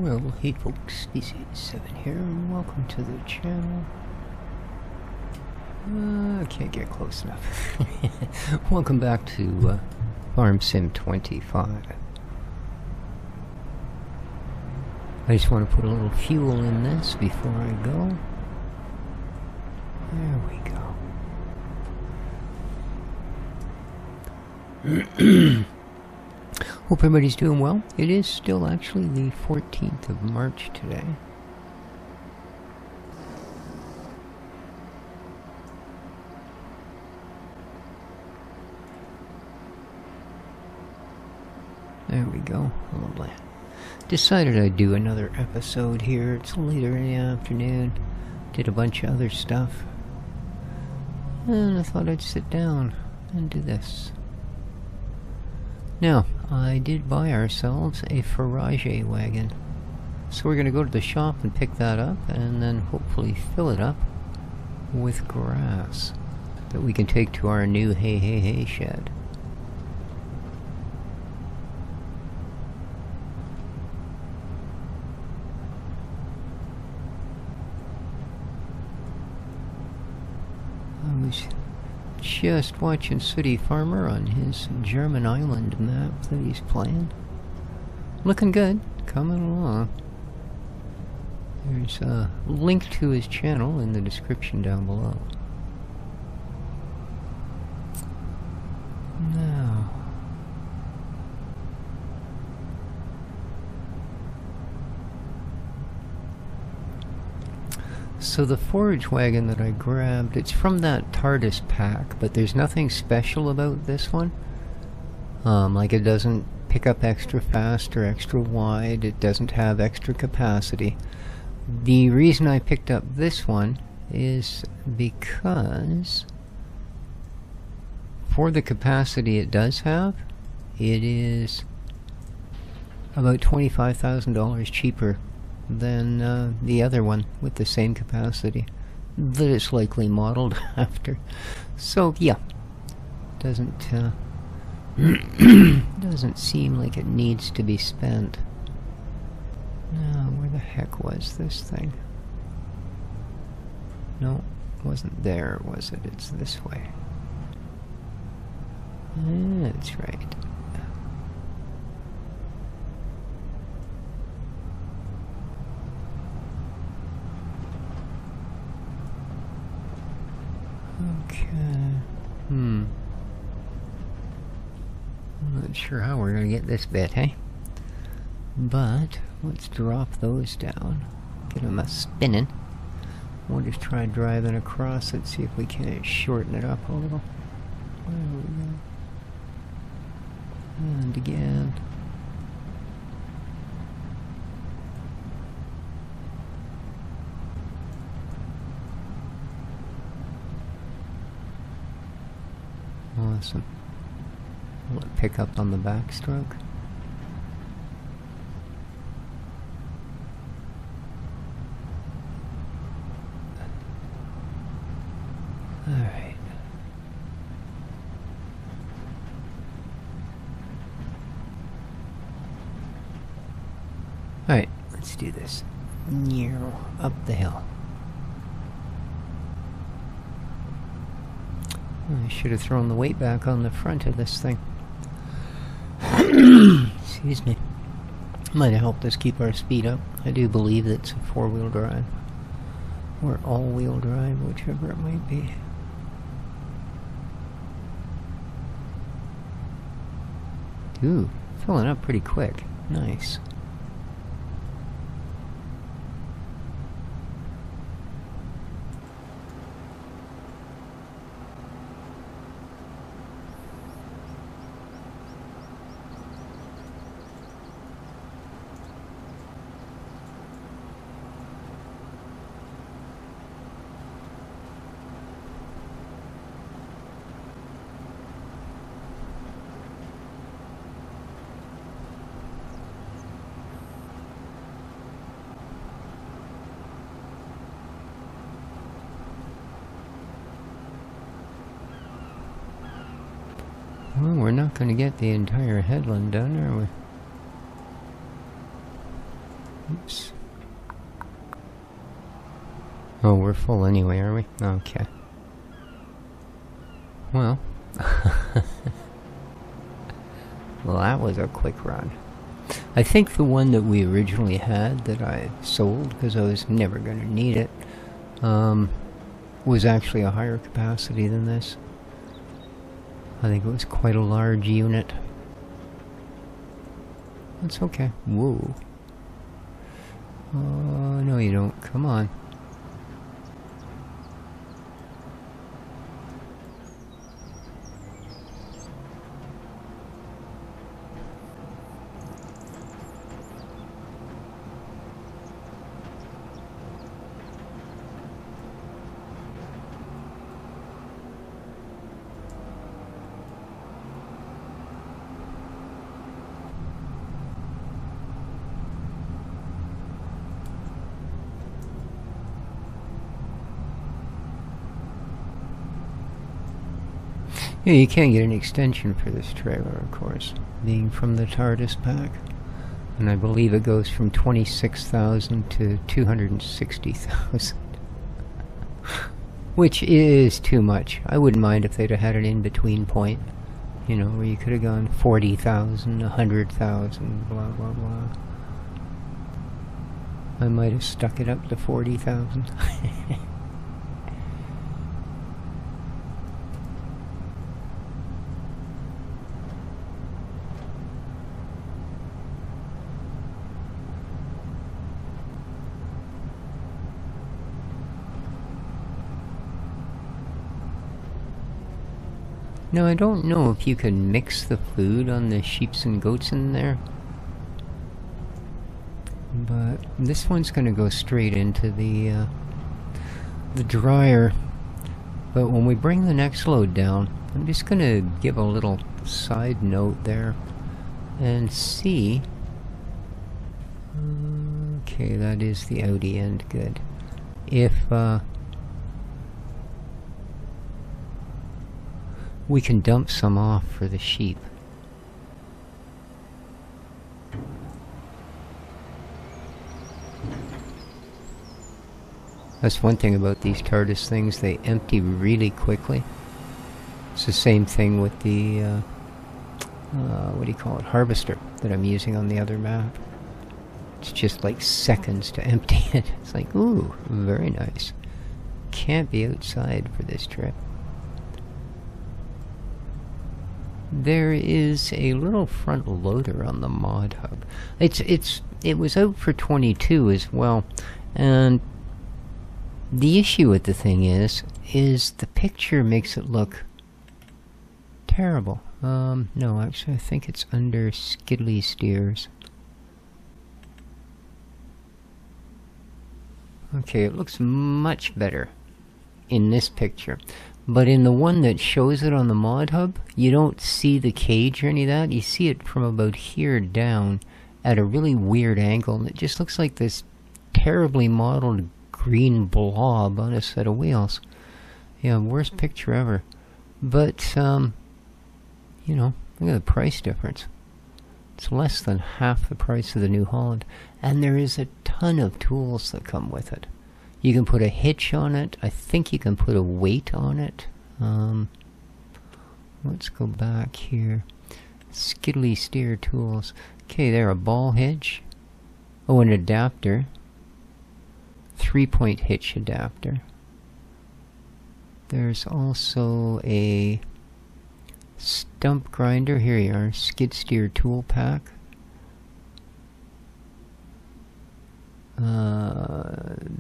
Well, hey folks, Species7 here, and welcome to the channel. I can't get close enough. Welcome back to Farm Sim 25. I just want to put a little fuel in this before I go. There we go. Hope everybody's doing well. It is still actually the 14th of March today. There we go. Lovely. Decided I'd do another episode here. It's later in the afternoon. Did a bunch of other stuff. And I thought I'd sit down and do this. Now, I did buy ourselves a Forage wagon. So we're going to go to the shop and pick that up and then hopefully fill it up with grass that we can take to our new hay shed. I was just watching City Farmer on his German island map that he's playing. Looking good, coming along. There's a link to his channel in the description down below. Now, so the Forage wagon that I grabbed, it's from that TARDIS pack, but there's nothing special about this one. Like it doesn't pick up extra fast or extra wide, it doesn't have extra capacity. The reason I picked up this one is because for the capacity it does have, it is about $25,000 cheaper than the other one with the same capacity that it's likely modeled after. So yeah, doesn't doesn't seem like it needs to be spent. Now, where the heck was this thing? No, it wasn't there, was it? It's this way. That's right. Okay. I'm not sure how we're gonna get this bit, hey? But let's drop those down. Get them a spinning. We'll just try driving across it, see if we can't shorten it up a little. There we go. And again. Awesome. Will it pick up on the backstroke? Alright. Alright, let's do this. Up the hill. I should have thrown the weight back on the front of this thing. Excuse me. Might have helped us keep our speed up. I do believe that it's a four-wheel drive. Or all-wheel drive, whichever it might be. Ooh, filling up pretty quick. Nice. Well, we're not going to get the entire headland done, are we? Oops. Oh, we're full anyway, are we? Okay. Well. Well, that was a quick run. I think the one that we originally had that I sold because I was never going to need it was actually a higher capacity than this. I think it was quite a large unit. That's okay. Whoa. Oh, no you don't. Come on. Yeah, you can't get an extension for this trailer, of course, being from the TARDIS pack. And I believe it goes from 26,000 to 260,000. Which is too much. I wouldn't mind if they'd have had an in-between point. You know, where you could have gone 40,000, 100,000, blah, blah, blah. I might have stuck it up to 40,000. Now, I don't know if you can mix the food on the sheeps and goats in there. But this one's going to go straight into the dryer. But when we bring the next load down, I'm just going to give a little side note there and see. Okay, that is the Audi end. Good. If we can dump some off for the sheep. That's one thing about these TARDIS things, they empty really quickly. It's the same thing with the, what do you call it, harvester that I'm using on the other map. It's just like seconds to empty it. It's like, ooh, very nice. Can't be outside for this trip. There is a little front loader on the mod hub. It was out for 22 as well, and the issue with the thing is the picture makes it look terrible. No, actually I think it's under skiddly steers. Okay, it looks much better in this picture. But in the one that shows it on the mod hub, you don't see the cage or any of that. You see it from about here down at a really weird angle. And it just looks like this terribly modeled green blob on a set of wheels. Yeah, worst picture ever. But, you know, look at the price difference. It's less than half the price of the New Holland. And there is a ton of tools that come with it. You can put a hitch on it. I think you can put a weight on it. Let's go back here. Skiddly steer tools. Okay, there, a ball hitch. Oh, an adapter. 3-point hitch adapter. There's also a stump grinder. Here you are. Skid steer tool pack.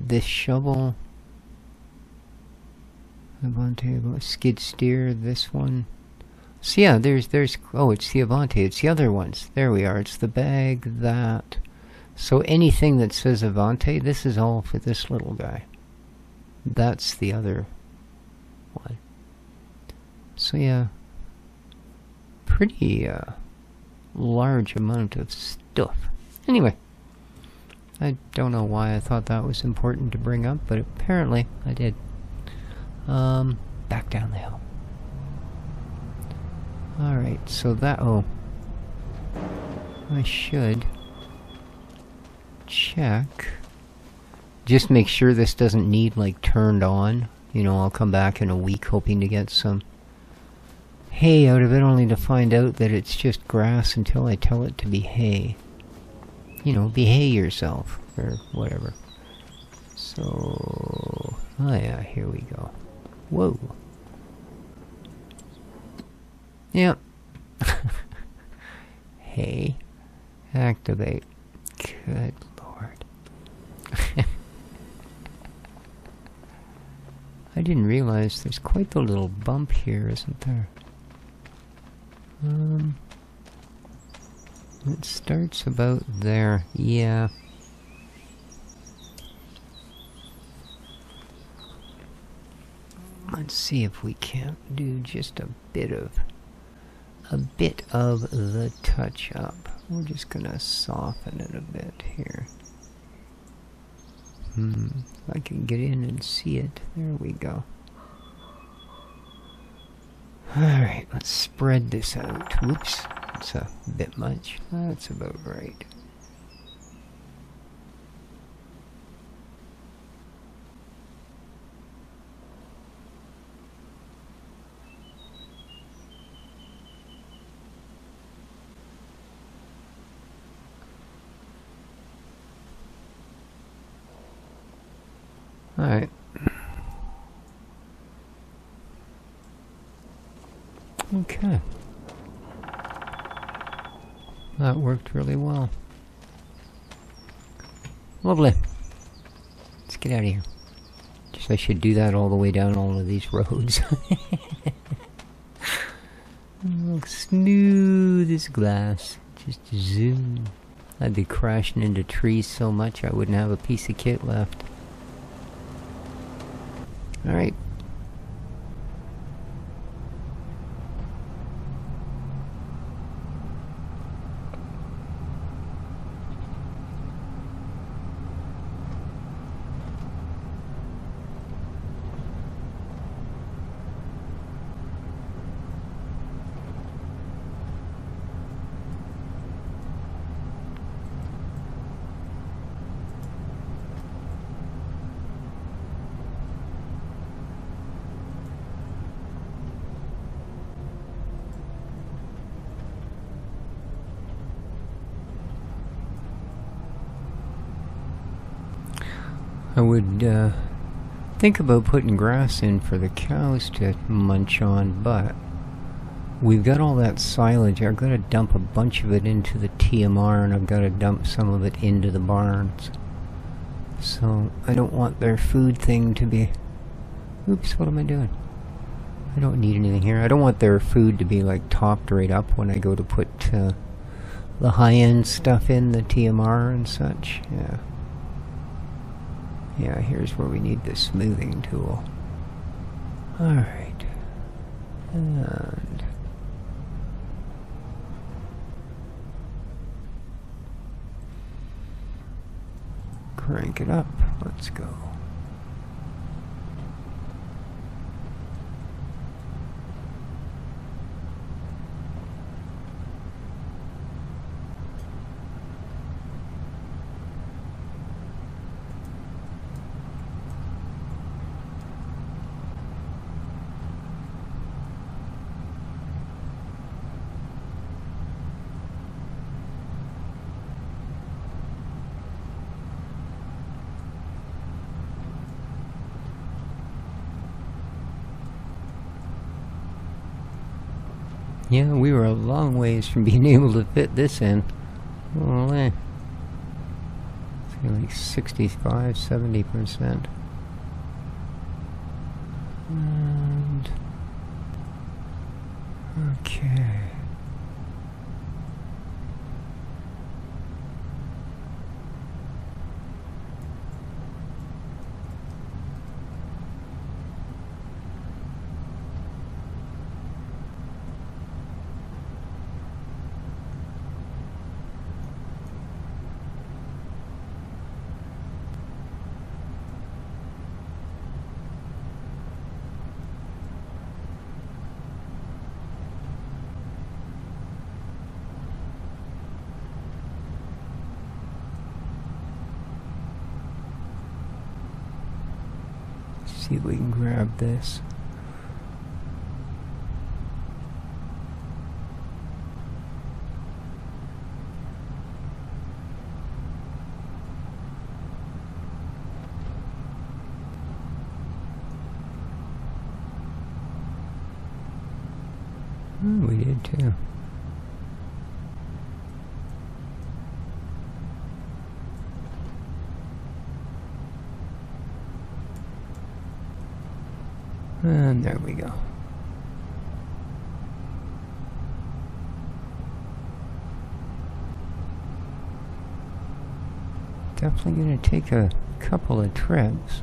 This shovel, Avante, skid steer, this one. So yeah, there's, oh, it's the Avante, it's the other ones. There we are, it's the bag, that. So anything that says Avante, this is all for this little guy. That's the other one. So yeah, pretty large amount of stuff. Anyway. I don't know why I thought that was important to bring up, but apparently I did. Back down the hill. Alright, so that, oh. I should check. Just make sure this doesn't need like turned on. You know, I'll come back in a week hoping to get some hay out of it, only to find out that it's just grass until I tell it to be hay. You know, behave yourself, or whatever. So, oh yeah, here we go. Whoa. Yep. Hey, activate. Good lord. I didn't realize there's quite the little bump here, isn't there? It starts about there. Yeah. Let's see if we can't do just a bit of the touch up. We're just gonna soften it a bit here. If I can get in and see it. There we go. Alright, let's spread this out. Whoops, it's a bit much. That's about right. Alright. Okay. That worked really well. Lovely. Let's get out of here. Just I should do that all the way down all of these roads. Look smooth as glass. Just zoom. I'd be crashing into trees so much I wouldn't have a piece of kit left. Alright. I would think about putting grass in for the cows to munch on, but we've got all that silage. I've got to dump a bunch of it into the TMR, and I've got to dump some of it into the barns. So I don't want their food thing to be... Oops, what am I doing? I don't need anything here. I don't want their food to be like topped right up when I go to put the high-end stuff in, the TMR and such. Yeah. Yeah, here's where we need the smoothing tool. Alright. And... crank it up. Let's go. Yeah, we were a long ways from being able to fit this in. Oh, it's like 65, 70%. And... okay. See if we can grab this. We did too. And there we go. Definitely going to take a couple of trips.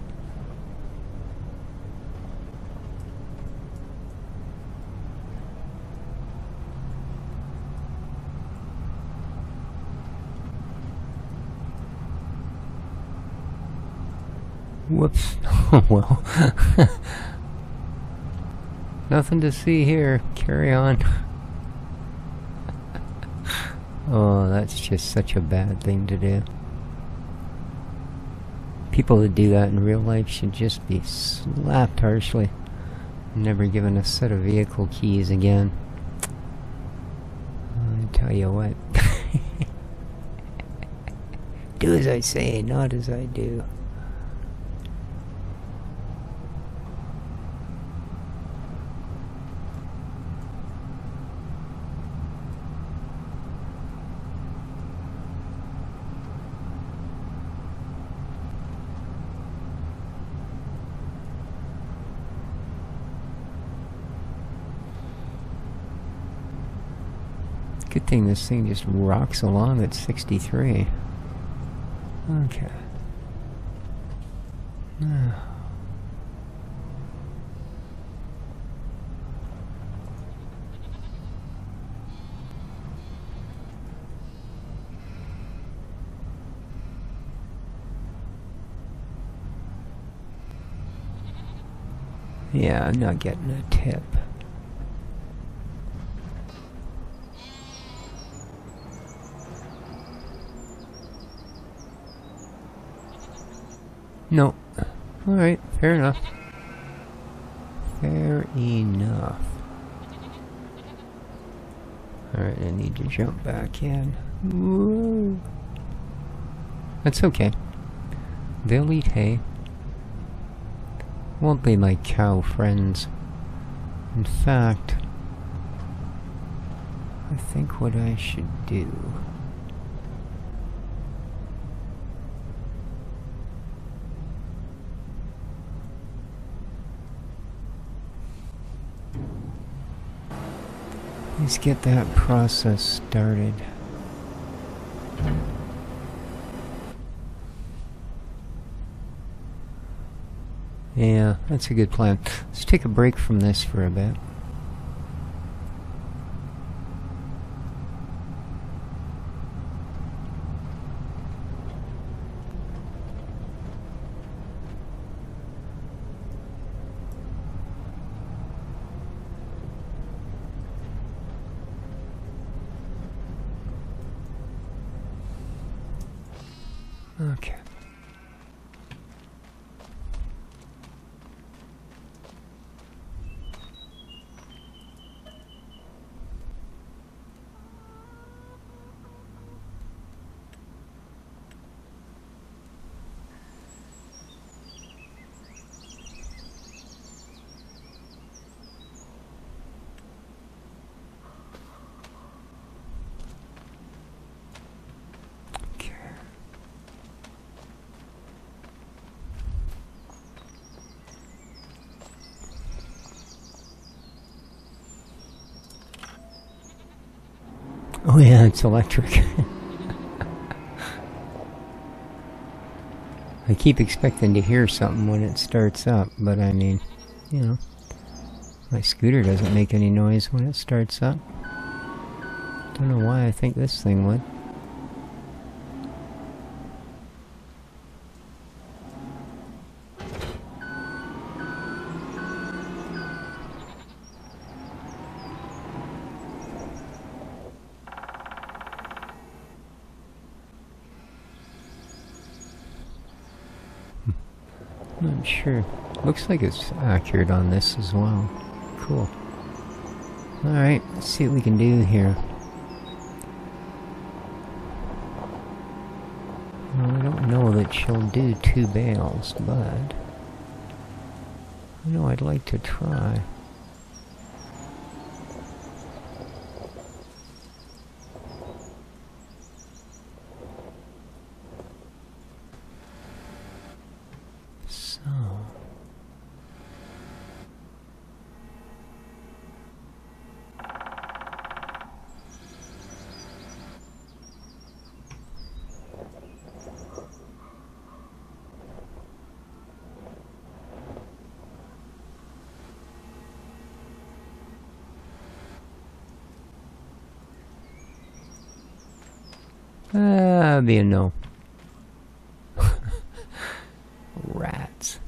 Whoops. Oh well. Nothing to see here. Carry on. Oh, that's just such a bad thing to do. People that do that in real life should just be slapped harshly. Never given a set of vehicle keys again. I tell you what. Do as I say, not as I do. Good thing this thing just rocks along at 63. Okay. Yeah, I'm not getting a tip. No. Alright, fair enough. Fair enough. Alright, I need to jump back in. Whoa. That's okay. They'll eat hay. Won't be my cow friends. In fact, I think what I should do is get that process started. Yeah, that's a good plan. Let's take a break from this for a bit. Okay. Oh yeah, it's electric. I keep expecting to hear something when it starts up, but I mean, you know, my scooter doesn't make any noise when it starts up. Don't know why I think this thing would. Not sure. Looks like it's accurate on this as well. Cool. Alright, let's see what we can do here. Well, I don't know that she'll do 2 bales, but... you know, I'd like to try. So... be a no. Rats.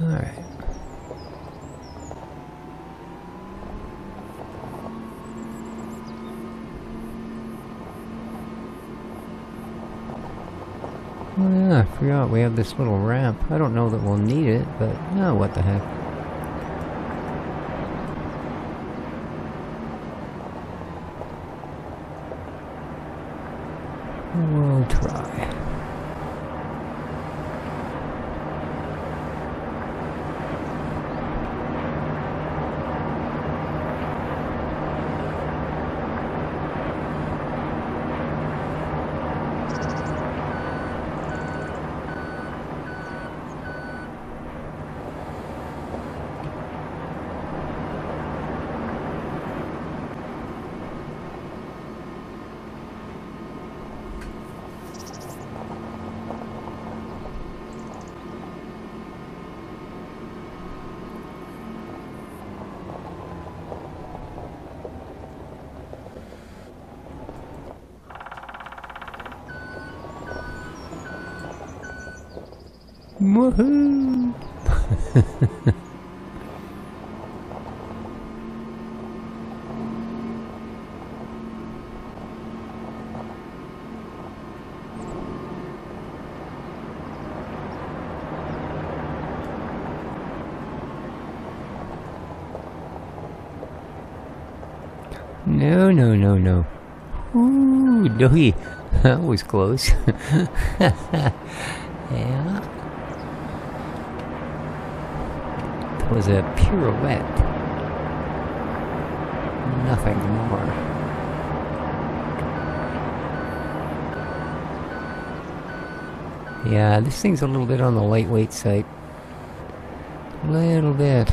All right. Oh yeah, I forgot we have this little ramp. I don't know that we'll need it, but no, what the heck. We'll try. Woohoo! No, no, no, no. Ooh, doggy. That was close. Yeah. That was a pirouette. Nothing more. Yeah, this thing's a little bit on the lightweight side. A little bit.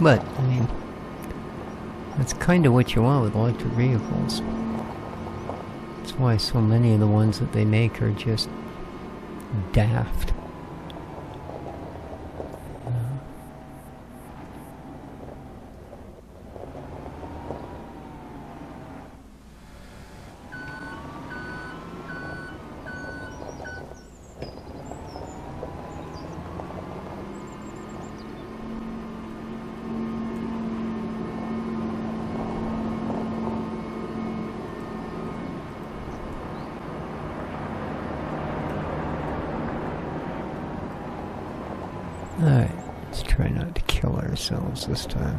But, I mean, that's kind of what you want with electric vehicles. That's why so many of the ones that they make are just daft. Alright, let's try not to kill ourselves this time.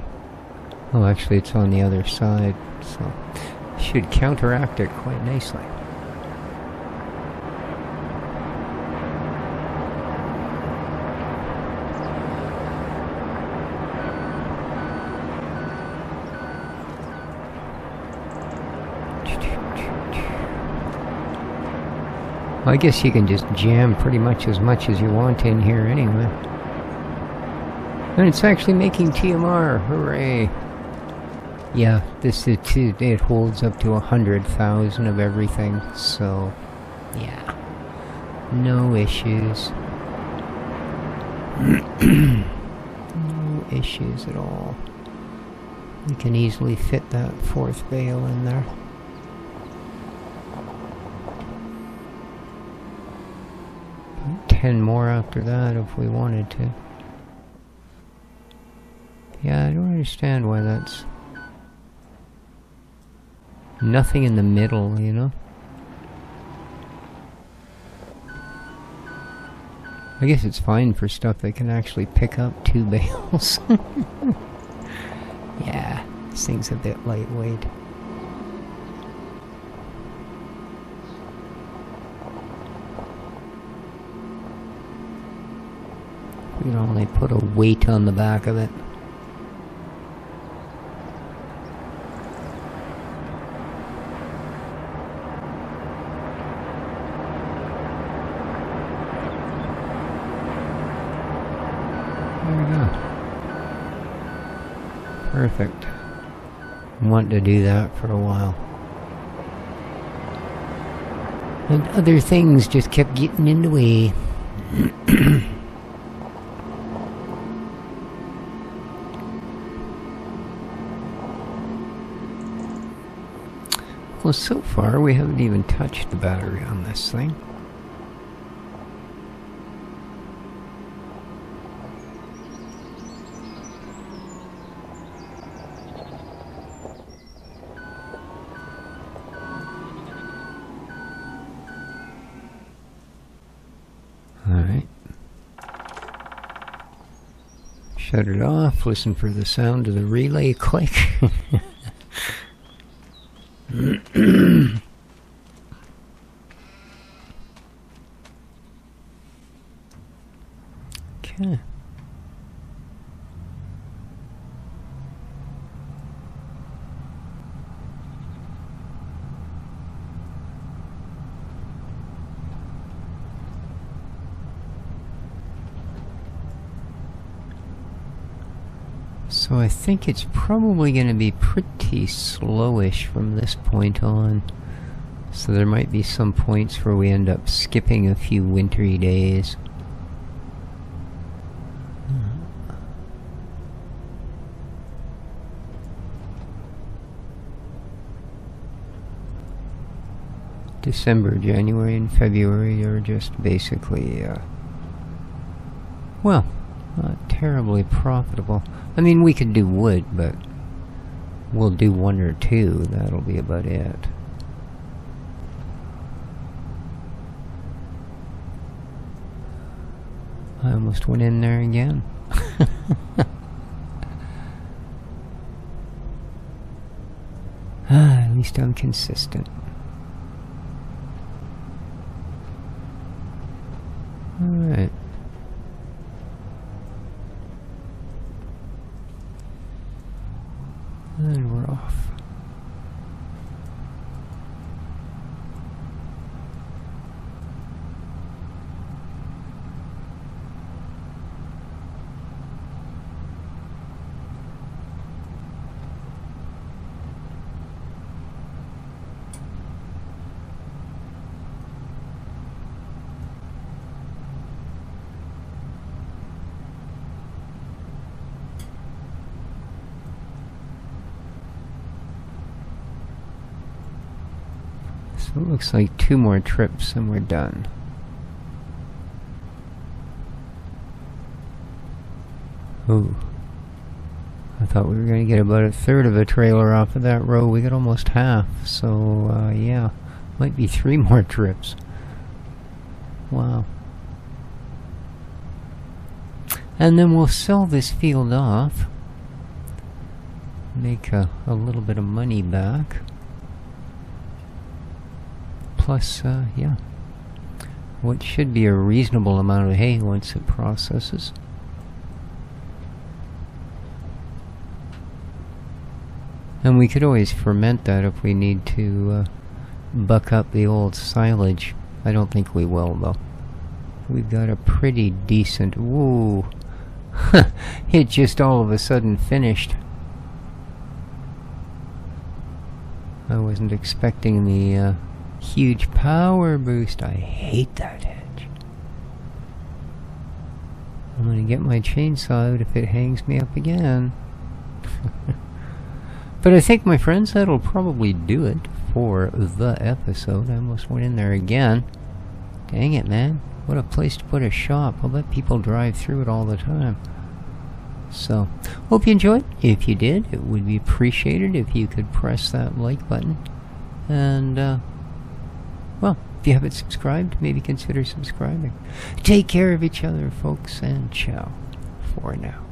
Oh, actually it's on the other side, so should counteract it quite nicely. Well, I guess you can just jam pretty much as you want in here anyway. And it's actually making TMR, hooray! Yeah, it holds up to 100,000 of everything, so yeah, no issues. No issues at all. We can easily fit that 4th bale in there. 10 more after that if we wanted to. Yeah, I don't understand why that's... nothing in the middle, you know? I guess it's fine for stuff that can actually pick up 2 bales. Yeah, this thing's a bit lightweight. We can only put a weight on the back of it. There we go. Perfect. I want to do that for a while. And other things just kept getting in the way. Well, so far we haven't even touched the battery on this thing. Alright. Shut it off, listen for the sound of the relay click. Okay. So I think it's probably going to be pretty slowish from this point on. So there might be some points where we end up skipping a few wintry days. December, January, and February are just basically, well, not terribly profitable. I mean, we could do wood, but we'll do 1 or 2. That'll be about it. I almost went in there again. At least I'm consistent. Alright. And we're off. So it looks like 2 more trips and we're done. Ooh. I thought we were going to get about 1/3 of a trailer off of that row. We got almost half. So, yeah. Might be 3 more trips. Wow. And then we'll sell this field off. Make a little bit of money back. Plus, yeah, what should be a reasonable amount of hay once it processes. And we could always ferment that if we need to buck up the old silage. I don't think we will, though. We've got a pretty decent... Woo! It just all of a sudden finished. I wasn't expecting the... huge power boost. I hate that edge. I'm gonna get my chainsaw out if it hangs me up again. But I think, my friends, that'll probably do it for the episode. I almost went in there again. Dang it, man. What a place to put a shop. I'll bet people drive through it all the time. So, hope you enjoyed. If you did, it would be appreciated if you could press that like button. And, well, if you haven't subscribed, maybe consider subscribing. Take care of each other, folks, and ciao for now.